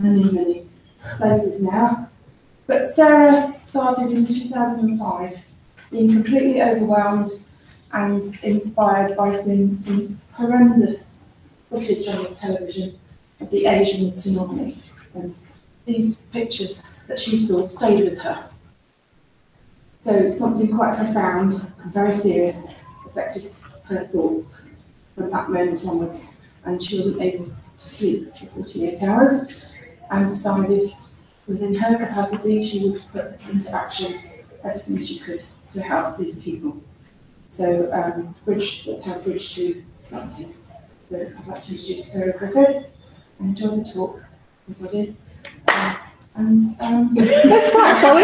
many places now. But Sarah started in 2005, being completely overwhelmed and inspired by seeing some horrendous footage on the television of the Asian tsunami. And these pictures that she saw stayed with her. So something quite profound and very serious affected her thoughts from that moment onwards, and she wasn't able to sleep for 48 hours and decided within her capacity she would put into action everything she could to help these people. So let's have Bridge 2 starting. So I'd like to introduce Sarah Griffith and enjoy the talk, everybody. Let's clap, shall we?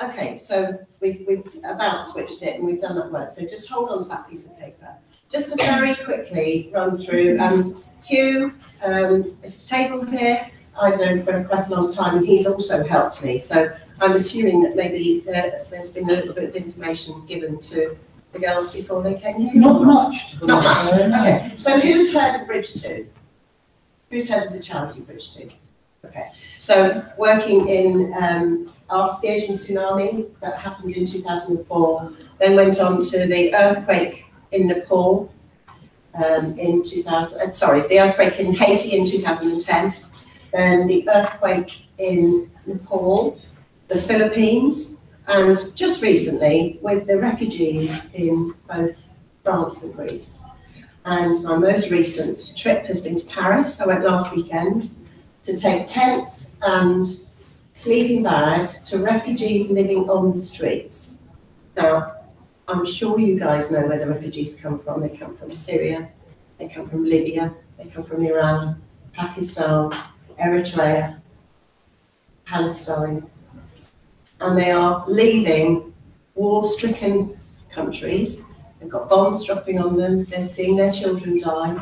Okay, so we've about switched it and we've done that word. So just hold on to that piece of paper. Just to very quickly run through, Hugh is the table here. I've known for quite a long time and he's also helped me. So I'm assuming that maybe there's been a little bit of information given to the girls before they came here? Not much. Not much. Okay. So who's heard of Bridge 2? Who's heard of the charity Bridge 2? Okay. So working in after the Asian tsunami that happened in 2004, then went on to the earthquake in Nepal in 2000. The earthquake in Haiti in 2010. Then the earthquake in Nepal, the Philippines. And just recently, with the refugees in both France and Greece. And my most recent trip has been to Paris. I went last weekend to take tents and sleeping bags to refugees living on the streets. Now, I'm sure you guys know where the refugees come from. They come from Syria, they come from Libya, they come from Iran, Pakistan, Eritrea, Palestine. And they are leaving war-stricken countries. They've got bombs dropping on them. They're seeing their children die.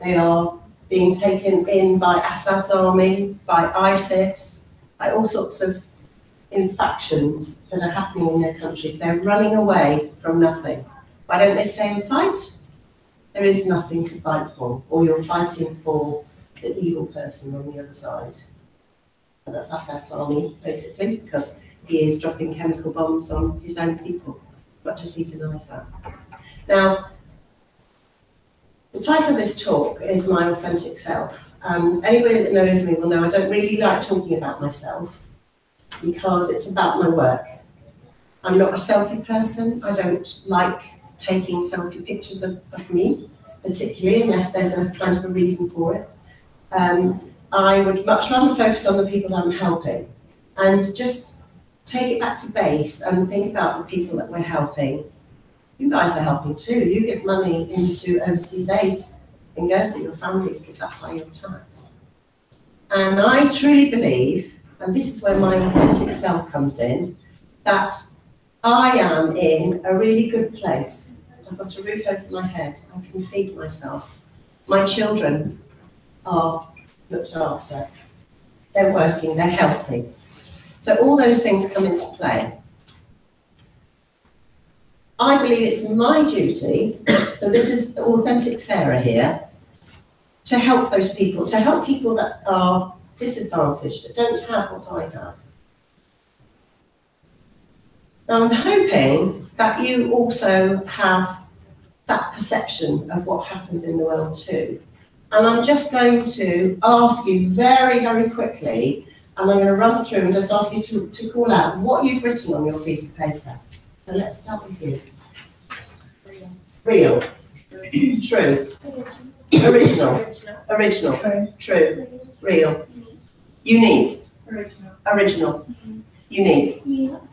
They are being taken in by Assad's army, by ISIS, by all sorts of infections that are happening in their countries. They're running away from nothing. Why don't they stay and fight? There is nothing to fight for, or you're fighting for the evil person on the other side. And that's Assad's army, basically, because he is dropping chemical bombs on his own people, much as he denies that. Now, the title of this talk is My Authentic Self, and anybody that knows me will know I don't really like talking about myself because it's about my work. I'm not a selfie person. I don't like taking selfie pictures of me, particularly unless there's a kind of a reason for it. I would much rather focus on the people that I'm helping and just take it back to base and think about the people that we're helping. You guys are helping too. You give money into overseas aid in Guernsey. Your families give that by your tax. And I truly believe, and this is where my authentic self comes in, that I am in a really good place. I've got a roof over my head. I can feed myself. My children are looked after. They're working, they're healthy. So all those things come into play. I believe it's my duty, so this is authentic Sarah here, to help those people, to help people that are disadvantaged, that don't have what I have. Now I'm hoping that you also have that perception of what happens in the world too. And I'm just going to ask you very, very quickly, and I'm going to run through and just ask you to call out what you've written on your piece of paper. So let's start with you. Real. True. Original. Original. True. Real. Unique. Original. Unique.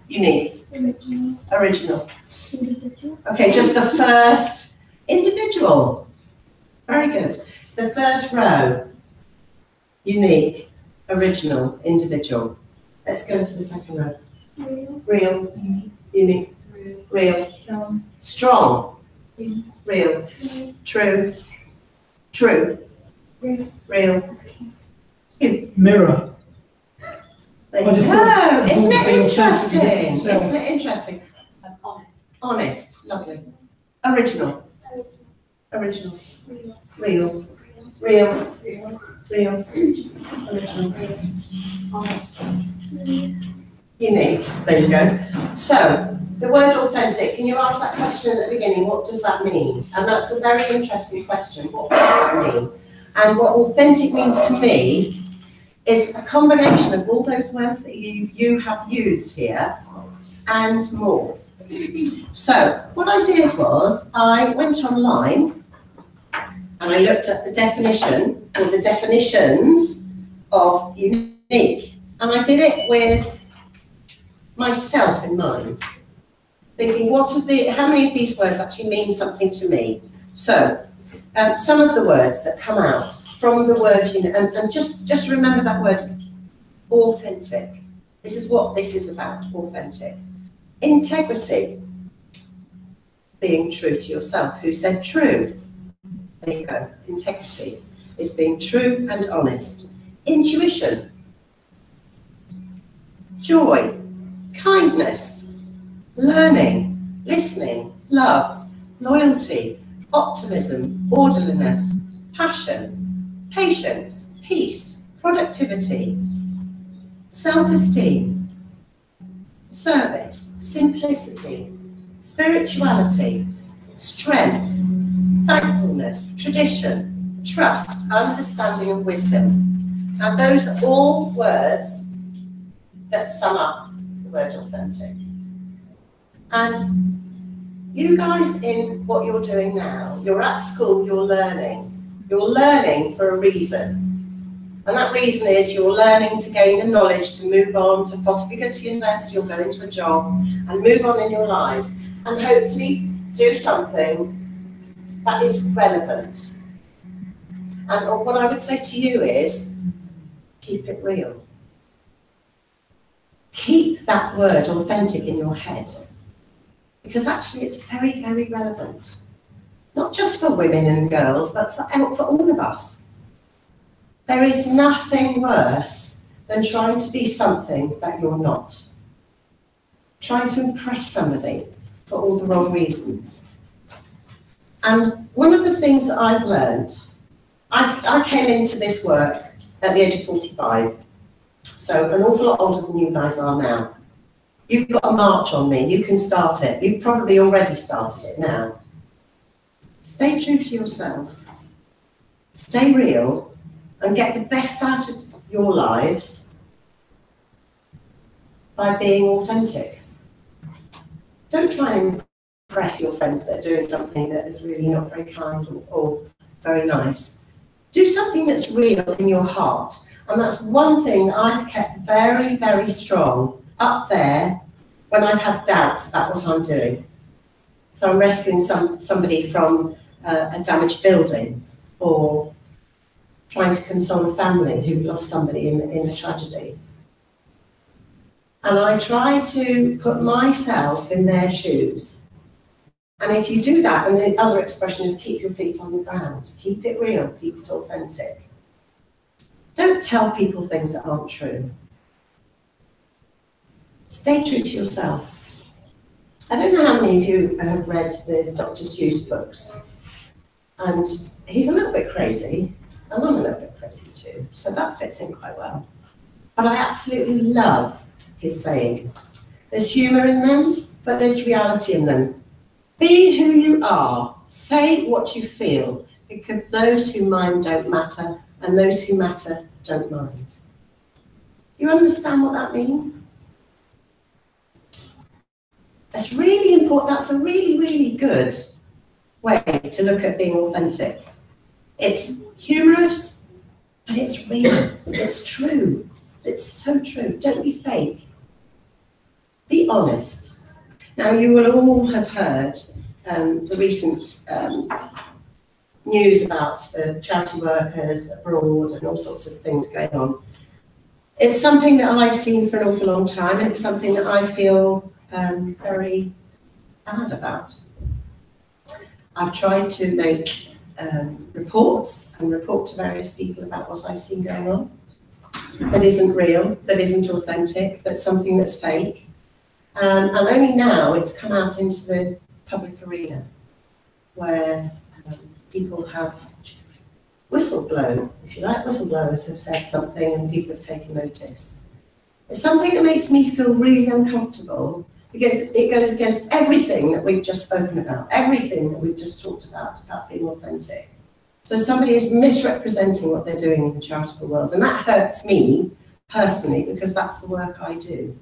Unique. Original. Okay, just the first. Individual. Very good. The first row. Unique. Original. Individual. Let's go to the second row. Real. Unique. Real. Strong. Real. True. True. Real. Mirror. There you go. Isn't it interesting? Isn't it interesting? Honest. Honest, lovely. Original. Original. Real. Real. Real. Original. Unique. There you go. So, the word authentic, can you ask that question at the beginning? What does that mean? And that's a very interesting question. What does that mean? And what authentic means to me is a combination of all those words that you have used here and more. So, what I did was I went online and I looked at the definition or the definitions of unique. And I did it with myself in mind, thinking how many of these words actually mean something to me. So, some of the words that come out from the word, and just remember that word, authentic. This is what this is about, authentic. Integrity, being true to yourself. Who said true? There you go. Integrity is being true and honest. Intuition, joy, kindness, learning, listening, love, loyalty, optimism, orderliness, passion, patience, peace, productivity, self-esteem, service, simplicity, spirituality, strength, thankfulness, tradition, trust, understanding and wisdom. And those are all words that sum up the word authentic. And you guys in what you're doing now, you're at school, you're learning. You're learning for a reason. And that reason is you're learning to gain the knowledge to move on, to possibly go to university or go into a job and move on in your lives and hopefully do something that is relevant. And what I would say to you is, keep it real. Keep that word authentic in your head, because actually it's very, very relevant. Not just for women and girls, but for all of us. There is nothing worse than trying to be something that you're not. Trying to impress somebody for all the wrong reasons. And one of the things that I've learned, I came into this work at the age of 45. So an awful lot older than you guys are now. You've got a march on me, you can start it. You've probably already started it now. Stay true to yourself. Stay real and get the best out of your lives by being authentic. Don't try and impress your friends that are doing something that is really not very kind or very nice. Do something that's real in your heart. And that's one thing that I've kept very, very strong up there when I've had doubts about what I'm doing. So I'm rescuing somebody from a damaged building, or trying to console a family who've lost somebody in a tragedy. And I try to put myself in their shoes. And if you do that, and the other expression is keep your feet on the ground, keep it real, keep it authentic. Don't tell people things that aren't true. Stay true to yourself. I don't know how many of you have read the Dr. Seuss books. And he's a little bit crazy, and I'm a little bit crazy too, so that fits in quite well. But I absolutely love his sayings. There's humour in them, but there's reality in them. Be who you are. Say what you feel, because those who mind don't matter, and those who matter don't mind. You understand what that means? That's really important. That's a really, really good way to look at being authentic. It's humorous, but it's real. It's true. It's so true. Don't be fake. Be honest. Now, you will all have heard the recent news about the charity workers abroad and all sorts of things going on. It's something that I've seen for an awful long time, and it's something that I feel very bad about. I've tried to make reports and report to various people about what I've seen going on that isn't real, that isn't authentic, that's something that's fake. And only now it's come out into the public arena, where people have whistleblown, if you like, whistleblowers have said something and people have taken notice. It's something that makes me feel really uncomfortable because it goes against everything that we've just spoken about, everything that we've just talked about being authentic. So somebody is misrepresenting what they're doing in the charitable world, and that hurts me personally because that's the work I do.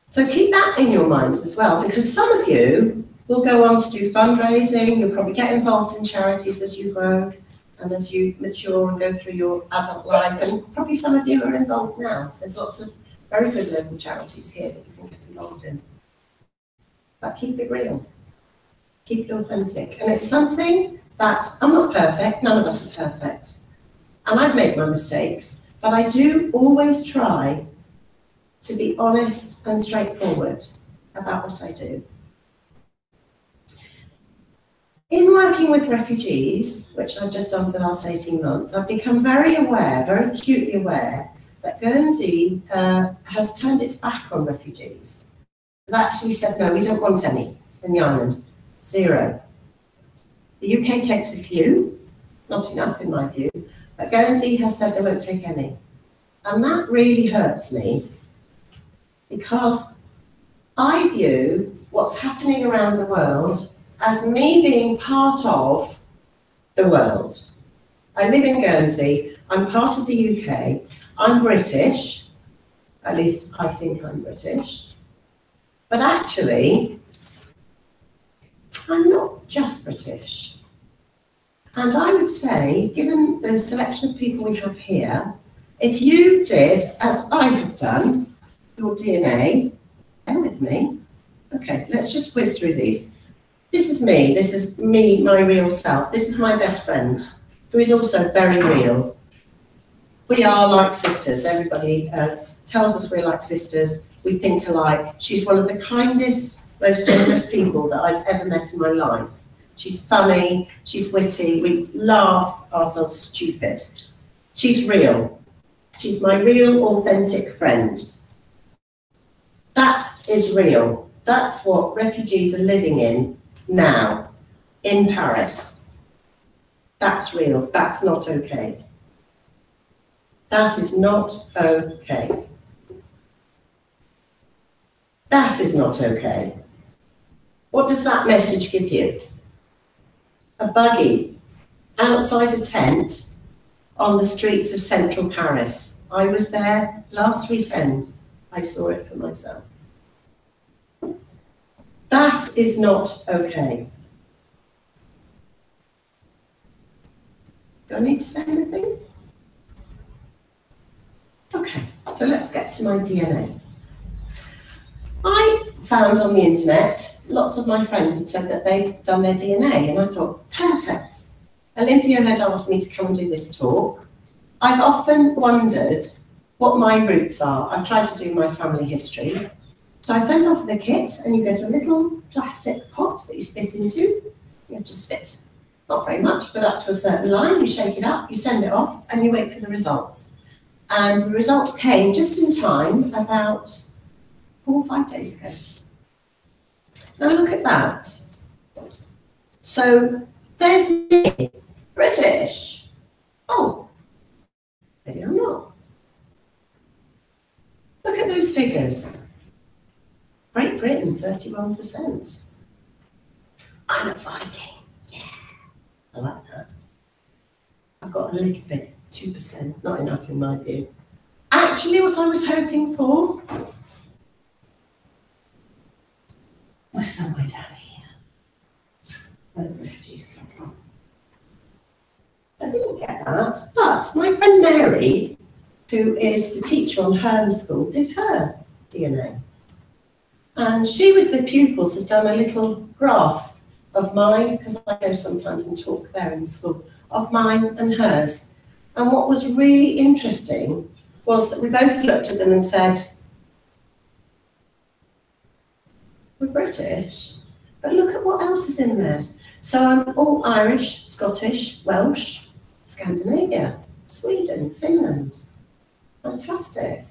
So keep that in your minds as well, because some of you will go on to do fundraising, you'll probably get involved in charities as you grow and as you mature and go through your adult life, and probably some of you are involved now. There's lots of very good local charities here that you can get involved in. But keep it real, keep it authentic. And it's something that, I'm not perfect, none of us are perfect. And I've made my mistakes, but I do always try to be honest and straightforward about what I do. In working with refugees, which I've just done for the last 18 months, I've become very aware, very acutely aware, that Guernsey has turned its back on refugees. Has actually said, no, we don't want any in the island, 0. The UK takes a few, not enough in my view, but Guernsey has said they won't take any. And that really hurts me, because I view what's happening around the world as me being part of the world. I live in Guernsey, I'm part of the UK, I'm British, at least I think I'm British, but actually, I'm not just British. And I would say, given the selection of people we have here, if you did, as I have done, your DNA, bear with me. Okay, let's just whiz through these. This is me, my real self. This is my best friend, who is also very real. We are like sisters. Everybody tells us we're like sisters. We think alike. She's one of the kindest, most generous people that I've ever met in my life. She's funny, she's witty, we laugh ourselves stupid. She's real. She's my real, authentic friend. That is real. That's what refugees are living in now, in Paris. That's real. That's not okay. That is not okay. That is not okay. What does that message give you? A buggy outside a tent on the streets of central Paris. I was there last weekend. I saw it for myself. That is not okay. Do I need to say anything? Okay, so let's get to my DNA. I found on the internet, lots of my friends had said that they'd done their DNA, and I thought, perfect. Olympia had asked me to come and do this talk. I've often wondered what my roots are. I've tried to do my family history. So I sent off the kit, and you get a little plastic pot that you spit into. You have to spit, not very much, but up to a certain line. You shake it up, you send it off, and you wait for the results. And the results came just in time, about 4 or 5 days ago. Now look at that. So there's me, British. Oh, maybe I'm not. Look at those figures. Great Britain, 31%. I'm a Viking. Yeah, I like that. I've got a little bit, 2%, not enough in my view. Actually, what I was hoping for was somewhere down here, where the refugees come from. I didn't get that, but my friend Mary, who is the teacher on her school, did her DNA. And she, with the pupils, had done a little graph of mine, because I go sometimes and talk there in school, of mine and hers. And what was really interesting was that we both looked at them and said, we're British, but look at what else is in there. So I'm all Irish, Scottish, Welsh, Scandinavia, Sweden, Finland. Fantastic.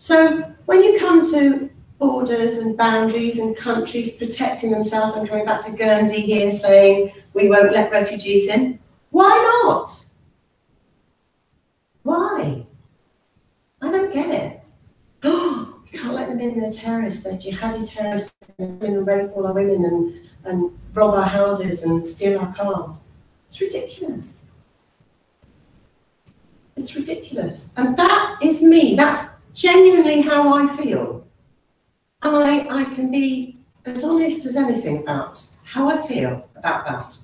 So when you come to borders and boundaries and countries protecting themselves, and coming back to Guernsey here saying we won't let refugees in, why not? Why? I don't get it. Oh, you can't let them in, they're terrorists, they're jihadi terrorists, they're going to rape all our women and rob our houses and steal our cars. It's ridiculous. It's ridiculous. And that is me. That's genuinely how I feel. And I can be as honest as anything about how I feel about that.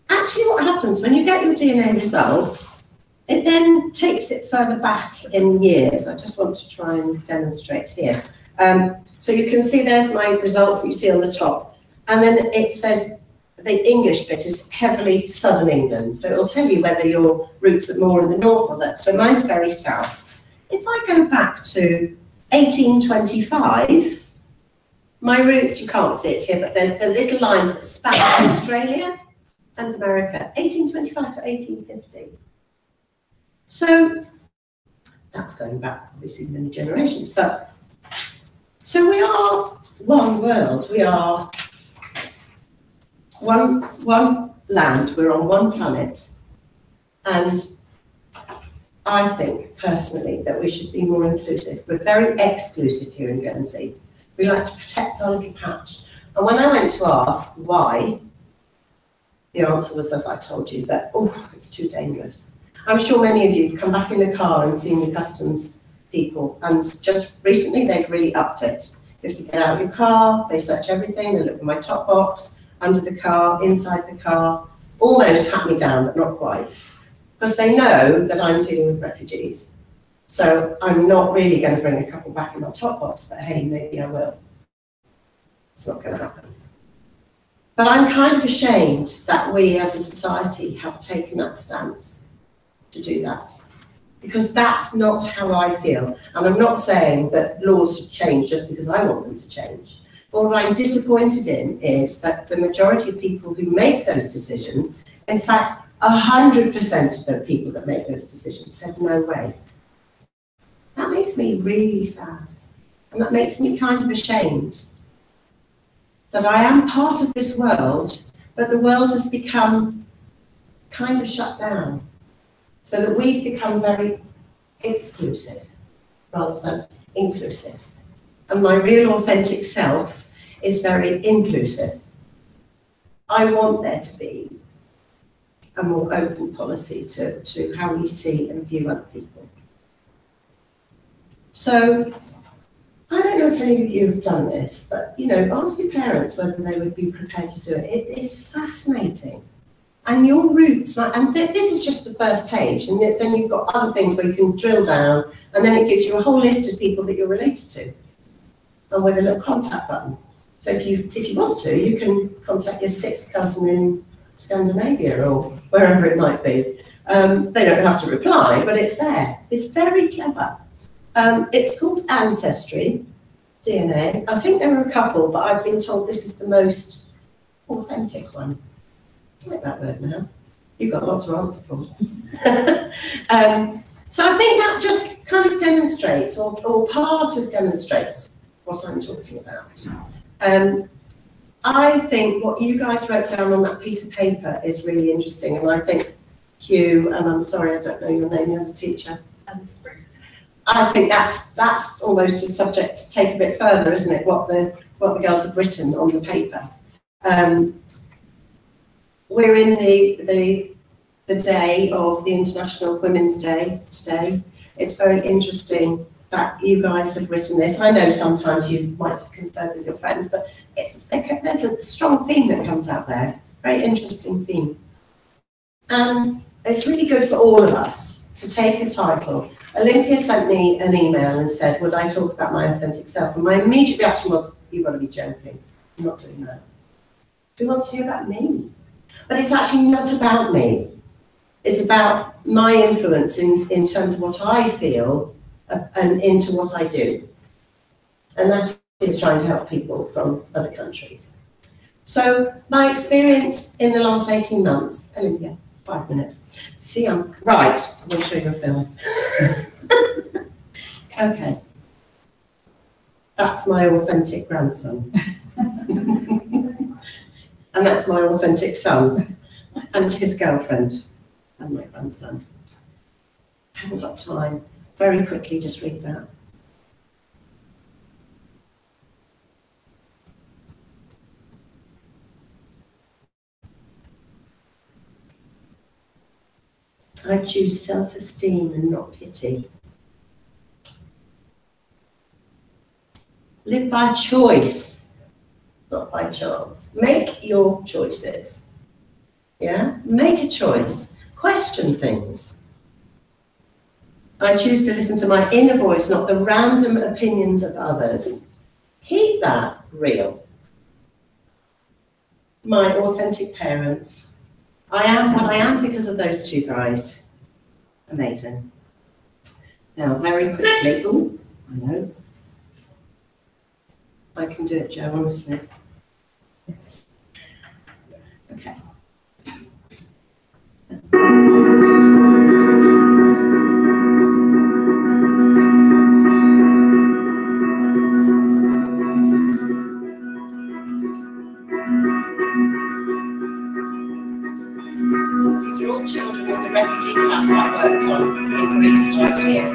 Actually, what happens when you get your DNA results, it then takes it further back in years. I just want to try and demonstrate here. So you can see there's my results that you see on the top. And then it says the English bit is heavily southern England. So it'll tell you whether your roots are more in the north or that. So mine's very south. If I go back to 1825, my roots, you can't see it here, but there's the little lines that span Australia and America, 1825 to 1850. So that's going back, obviously, many generations. But so we are one world. We are one land. We're on one planet. And I think, personally, that we should be more inclusive. We're very exclusive here in Guernsey. We like to protect our little patch. And when I went to ask why, the answer was, as I told you, that, oh, it's too dangerous. I'm sure many of you have come back in the car and seen the customs people, and just recently they've really upped it. You have to get out of your car, they search everything, they look at my top box, under the car, inside the car, almost pat me down, but not quite. Because they know that I'm dealing with refugees. So I'm not really going to bring a couple back in my top box, but hey, maybe I will. It's not going to happen. But I'm kind of ashamed that we as a society have taken that stance to do that, because that's not how I feel. And I'm not saying that laws should change just because I want them to change. But what I'm disappointed in is that the majority of people who make those decisions, in fact, 100% of the people that make those decisions said no way. That makes me really sad. And that makes me kind of ashamed that I am part of this world, but the world has become kind of shut down. So that we've become very exclusive rather than inclusive. And my real authentic self is very inclusive. I want there to be a more open policy to how we see and view other people. So I don't know if any of you have done this, but ask your parents whether they would be prepared to do it. It is fascinating. And your roots, and this is just the first page, and then you've got other things where you can drill down, and then it gives you a whole list of people that you're related to, and with a little contact button. So if you want to, you can contact your sixth cousin in Scandinavia or wherever it might be. They don't have to reply, but it's there. It's very clever. It's called Ancestry, DNA. I think there are a couple, but I've been told this is the most authentic one. I like that word now. You've got a lot to answer for. So I think that just kind of demonstrates, or part of demonstrates, what I'm talking about. I think what you guys wrote down on that piece of paper is really interesting, and I think Hugh, and I'm sorry I don't know your name, you're the teacher. Springs. I think that's almost a subject to take a bit further, isn't it? What the girls have written on the paper. We're in the day of the International Women's Day today. It's very interesting that you guys have written this. I know sometimes you might have conferred with your friends, but there's a strong theme that comes out there. Very interesting theme. And it's really good for all of us to take a title. Olympia sent me an email and said, would I talk about my authentic self? And my immediate reaction was, you've got to be joking. I'm not doing that. Who wants to hear about me? But it's actually not about me. It's about my influence in terms of what I feel and into what I do. And that is trying to help people from other countries. So my experience in the last 18 months, Olympia, 5 minutes. See, I'm right, I'm going to show you a film. Okay. That's my authentic grandson. And that's my authentic son, and his girlfriend, and my grandson. I haven't got time. Very quickly, just read that. I choose self-esteem and not pity. Live by choice, not by chance. Make your choices. Yeah? Make a choice. Question things. I choose to listen to my inner voice, not the random opinions of others. Keep that real. My authentic parents. I am what I am because of those two guys. Amazing. Now, very quickly. Oh, I know. I can do it, Jo, honestly. Okay. These are all children in the refugee camp I worked on in Greece last year.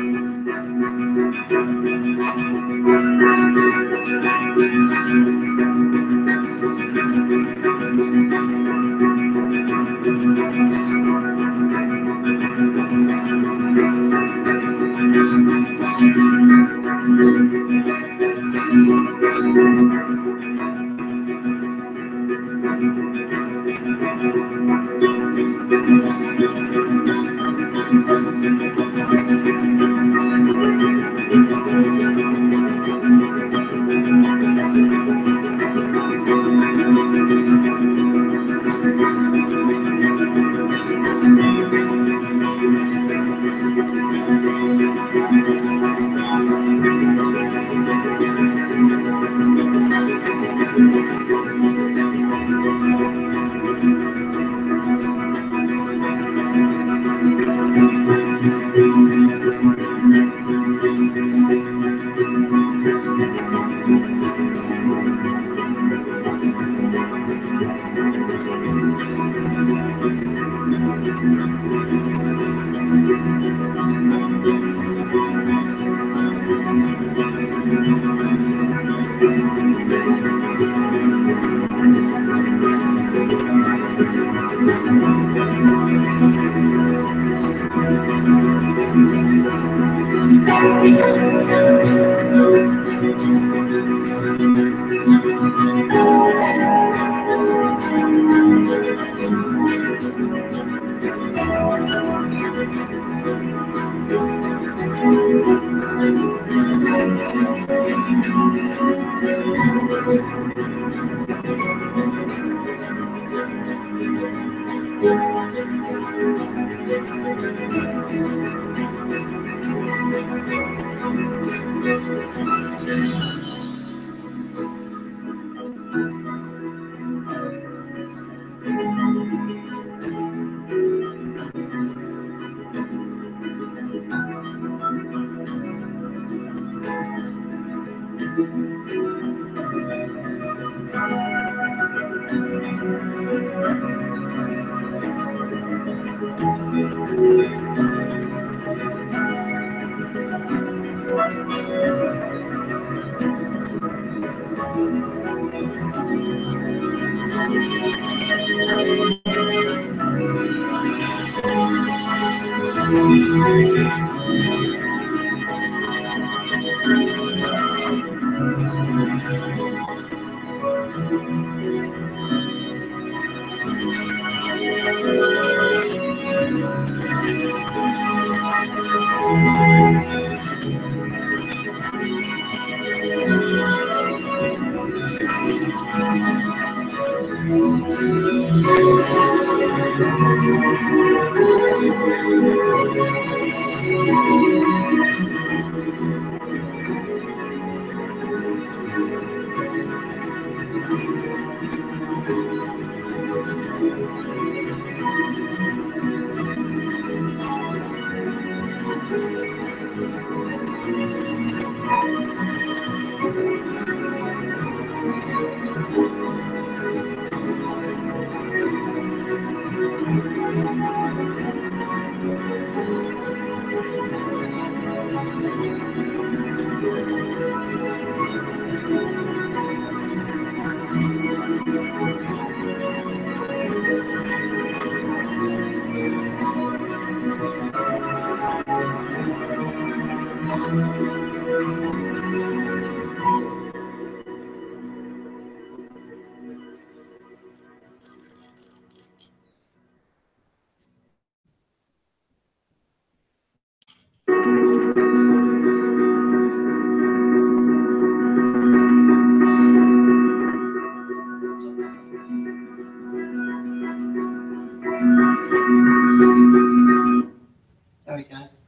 Sorry guys,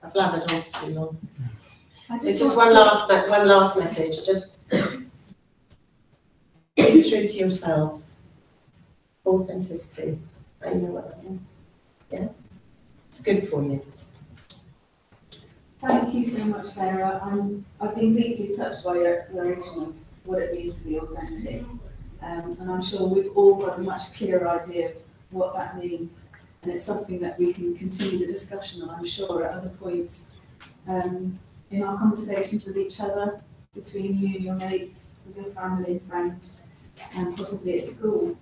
I've blathered on for too long. It's Just one last message, just be true to yourselves. Authenticity, I know what that means. Yeah, it's good for you. Thank you so much, Sarah. I've been deeply touched by your exploration of what it means to be authentic. And I'm sure we've all got a much clearer idea of what that means. And it's something that we can continue the discussion on, I'm sure, at other points in our conversations with each other, between you and your mates, with your family and friends, and possibly at school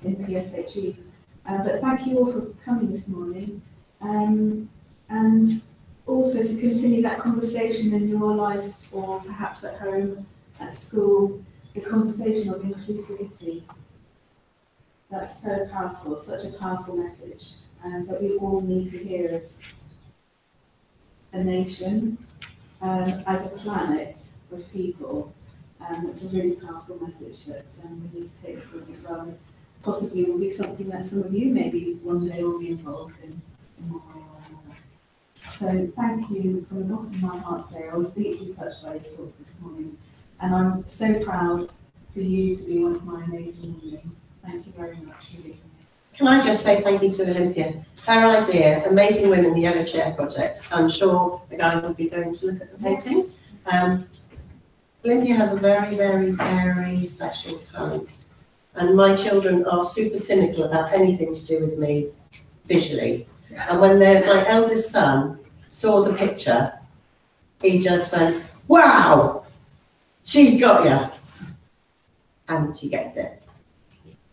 in PSHE. But thank you all for coming this morning. And also to continue that conversation in your lives, or perhaps at home, at school, the conversation of inclusivity. That's so powerful, such a powerful message, that we all need to hear as a nation, as a planet of people. It's a really powerful message that we need to take forward as well. Possibly will be something that some of you maybe one day will be involved in one way or another. So thank you from the bottom of my heart, Sarah. I was deeply touched by your talk this morning, and I'm so proud for you to be one of my amazing women. Thank you very much, really. Can I just say thank you to Olympia? Her idea, Amazing Women, the Yellow Chair Project. I'm sure the guys will be going to look at the paintings. Olympia has a very, very, very special talent. And my children are super cynical about anything to do with me visually. And when my eldest son saw the picture, he just went, wow, she's got you. And she gets it.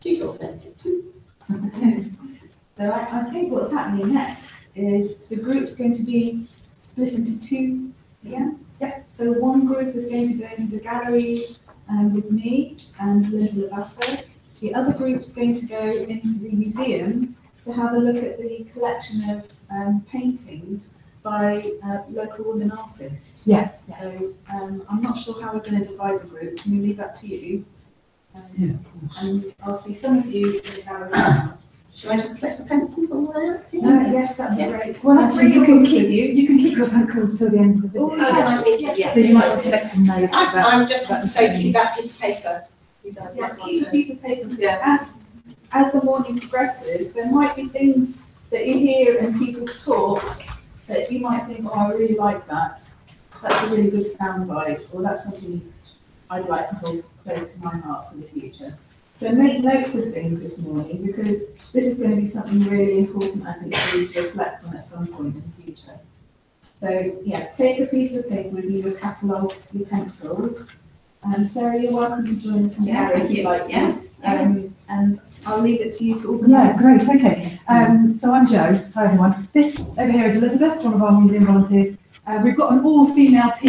She's authentic too. So I think what's happening next is the group's going to be split into two again. Yep. So one group is going to go into the gallery with me and Linda Basso. The other group's going to go into the museum to have a look at the collection of paintings by local women artists. Yeah. So I'm not sure how we're going to divide the group. Can we leave that to you? And I'll see some of you in the gallery now. Shall I just collect the pencils on the way out? Yes, that'd be great. Well, actually, you can keep your pencils till the end of the visit. Yes. So you might want to make some notes. I'm just taking that piece of paper. You guys Yes, might keep a want to. piece of paper, because as the morning progresses, there might be things that you hear in people's talks that you might think, oh, I really like that. That's a really good soundbite, or that's something I'd like to hold close to my heart for the future. So make notes of things this morning, because this is going to be something really important, I think, for you to reflect on at some point in the future. So yeah, take a piece of paper with you, your catalogues, your pencils. Sarah, you're welcome to join us in the gallery if you'd like to. And I'll leave it to you to organise. Yeah, great, okay. So I'm Jo, for everyone. This over here is Elizabeth, one of our museum volunteers. We've got an all-female team.